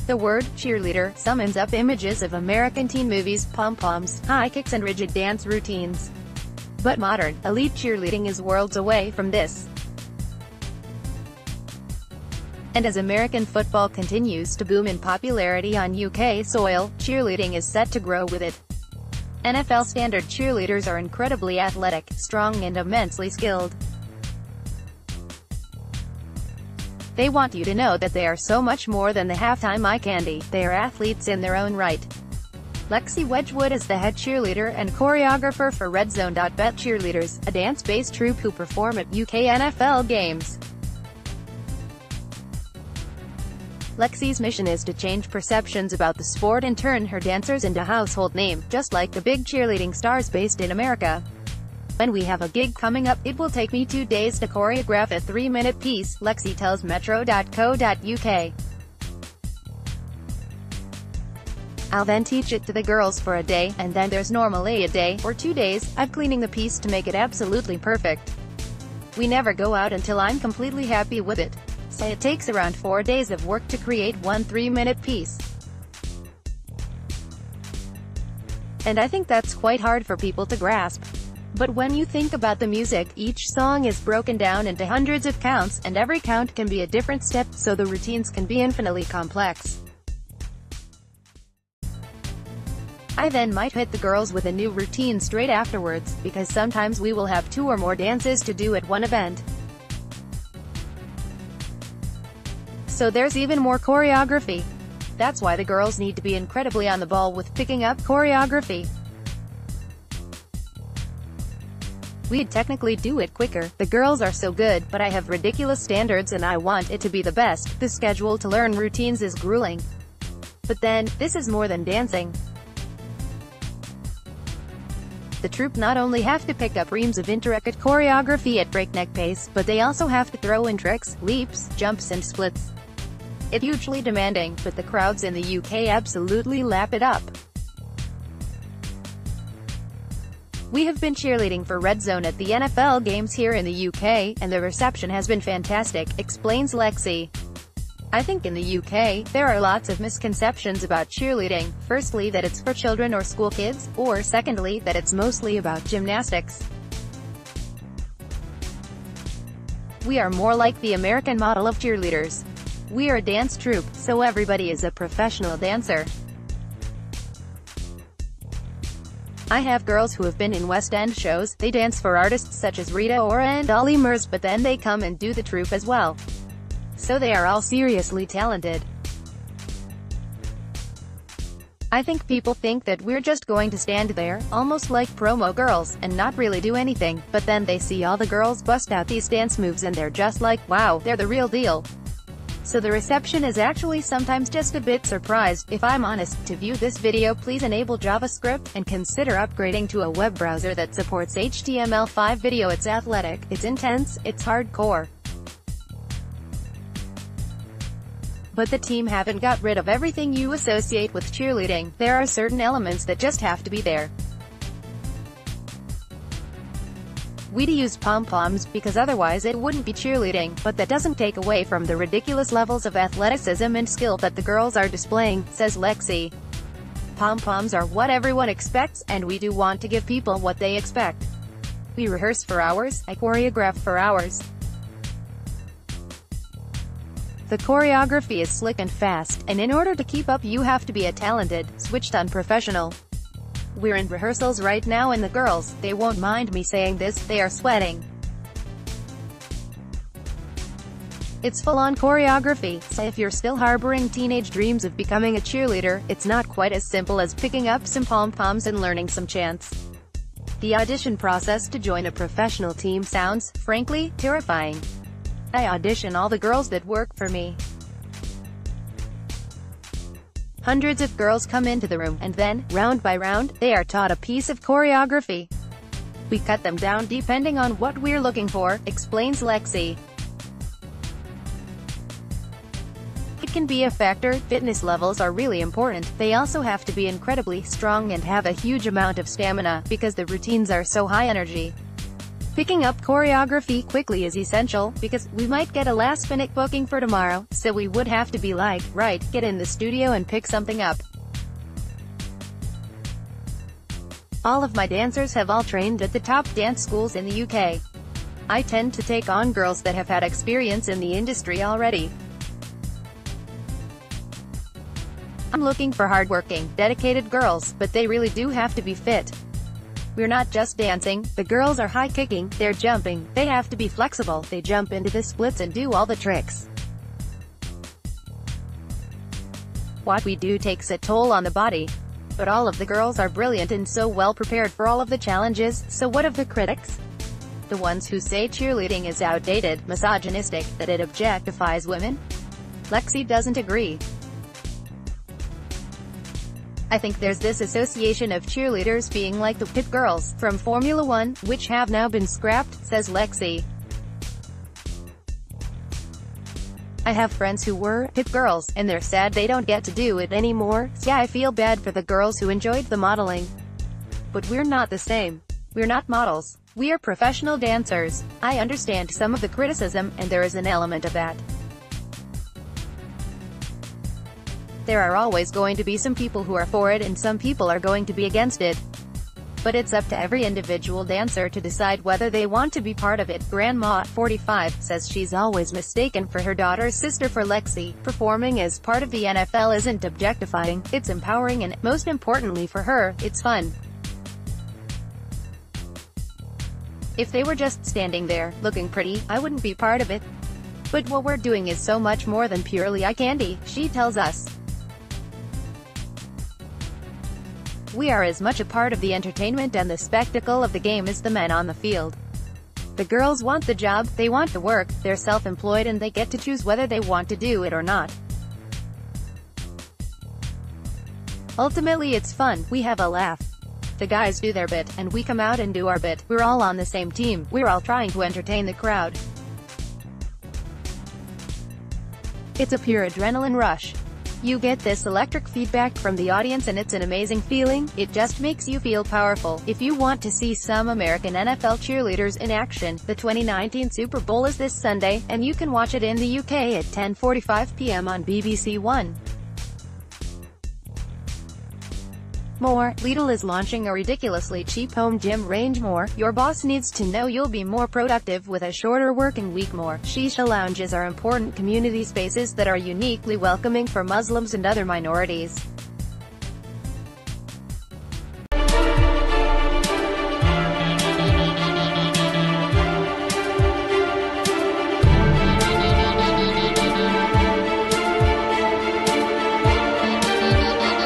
The word cheerleader summons up images of American teen movies, pom-poms, high kicks and rigid dance routines. But modern, elite cheerleading is worlds away from this. And as American football continues to boom in popularity on UK soil, cheerleading is set to grow with it. NFL standard cheerleaders are incredibly athletic, strong and immensely skilled. They want you to know that they are so much more than the halftime eye candy. They are athletes in their own right. Lexy Wedgwood is the head cheerleader and choreographer for RedZone.bet Cheerleaders, a dance-based troupe who perform at UK NFL games. Lexy's mission is to change perceptions about the sport and turn her dancers into household name, just like the big cheerleading stars based in America. When we have a gig coming up, it will take me 2 days to choreograph a 3-minute piece, Lexy tells metro.co.uk. I'll then teach it to the girls for a day, and then there's normally a day, or 2 days, of cleaning the piece to make it absolutely perfect. We never go out until I'm completely happy with it. So it takes around 4 days of work to create one 3-minute piece. And I think that's quite hard for people to grasp. But when you think about the music, each song is broken down into hundreds of counts, and every count can be a different step, so the routines can be infinitely complex. I then might hit the girls with a new routine straight afterwards, because sometimes we will have 2 or more dances to do at one event. So there's even more choreography. That's why the girls need to be incredibly on the ball with picking up choreography. We'd technically do it quicker, the girls are so good, but I have ridiculous standards and I want it to be the best. The schedule to learn routines is grueling. But then, this is more than dancing. The troupe not only have to pick up reams of intricate choreography at breakneck pace, but they also have to throw in tricks, leaps, jumps and splits. It's hugely demanding, but the crowds in the UK absolutely lap it up. We have been cheerleading for RedZone at the NFL games here in the UK, and the reception has been fantastic, explains Lexy. I think in the UK, there are lots of misconceptions about cheerleading, firstly that it's for children or school kids, or secondly that it's mostly about gymnastics. We are more like the American model of cheerleaders. We are a dance troupe, so everybody is a professional dancer. I have girls who have been in West End shows, they dance for artists such as Rita Ora and Ollie Murs, but then they come and do the troupe as well. So they are all seriously talented. I think people think that we're just going to stand there, almost like promo girls, and not really do anything, but then they see all the girls bust out these dance moves and they're just like, wow, they're the real deal. So the reception is actually sometimes just a bit surprised. If I'm honest, to view this video please enable JavaScript, and consider upgrading to a web browser that supports HTML5 video. It's athletic, it's intense, it's hardcore. But the team haven't got rid of everything you associate with cheerleading. There are certain elements that just have to be there. We'd use pom-poms, because otherwise it wouldn't be cheerleading, but that doesn't take away from the ridiculous levels of athleticism and skill that the girls are displaying, says Lexy. Pom-poms are what everyone expects, and we do want to give people what they expect. We rehearse for hours, I choreograph for hours. The choreography is slick and fast, and in order to keep up you have to be a talented, switched-on professional. We're in rehearsals right now and the girls, they won't mind me saying this, they are sweating. It's full-on choreography, so if you're still harboring teenage dreams of becoming a cheerleader, it's not quite as simple as picking up some pom-poms and learning some chants. The audition process to join a professional team sounds, frankly, terrifying. I audition all the girls that work for me. Hundreds of girls come into the room, and then, round by round, they are taught a piece of choreography. We cut them down depending on what we're looking for, explains Lexy. It can be a factor. Fitness levels are really important. They also have to be incredibly strong and have a huge amount of stamina, because the routines are so high energy. Picking up choreography quickly is essential, because we might get a last-minute booking for tomorrow, so we would have to be like, right, get in the studio and pick something up. All of my dancers have all trained at the top dance schools in the UK. I tend to take on girls that have had experience in the industry already. I'm looking for hardworking, dedicated girls, but they really do have to be fit. We're not just dancing, the girls are high-kicking, they're jumping, they have to be flexible, they jump into the splits and do all the tricks. What we do takes a toll on the body. But all of the girls are brilliant and so well prepared for all of the challenges, so what of the critics? The ones who say cheerleading is outdated, misogynistic, that it objectifies women? Lexy doesn't agree. I think there's this association of cheerleaders being like the pit girls from Formula 1, which have now been scrapped, says Lexy. I have friends who were pit girls, and they're sad they don't get to do it anymore. Yeah, I feel bad for the girls who enjoyed the modeling. But we're not the same. We're not models. We are professional dancers. I understand some of the criticism, and there is an element of that. There are always going to be some people who are for it and some people are going to be against it. But it's up to every individual dancer to decide whether they want to be part of it. Grandma, 45, says she's always mistaken for her daughter's sister. For Lexy, performing as part of the NFL isn't objectifying, it's empowering and, most importantly for her, it's fun. If they were just standing there, looking pretty, I wouldn't be part of it. But what we're doing is so much more than purely eye candy, she tells us. We are as much a part of the entertainment and the spectacle of the game as the men on the field. The girls want the job, they want the work, they're self-employed and they get to choose whether they want to do it or not. Ultimately it's fun, we have a laugh. The guys do their bit, and we come out and do our bit. We're all on the same team, we're all trying to entertain the crowd. It's a pure adrenaline rush. You get this electric feedback from the audience and it's an amazing feeling, it just makes you feel powerful. If you want to see some American NFL cheerleaders in action, the 2019 Super Bowl is this Sunday, and you can watch it in the UK at 10:45 p.m. on BBC One. More, Lidl is launching a ridiculously cheap home gym range. More, your boss needs to know you'll be more productive with a shorter working week. More, shisha lounges are important community spaces that are uniquely welcoming for Muslims and other minorities.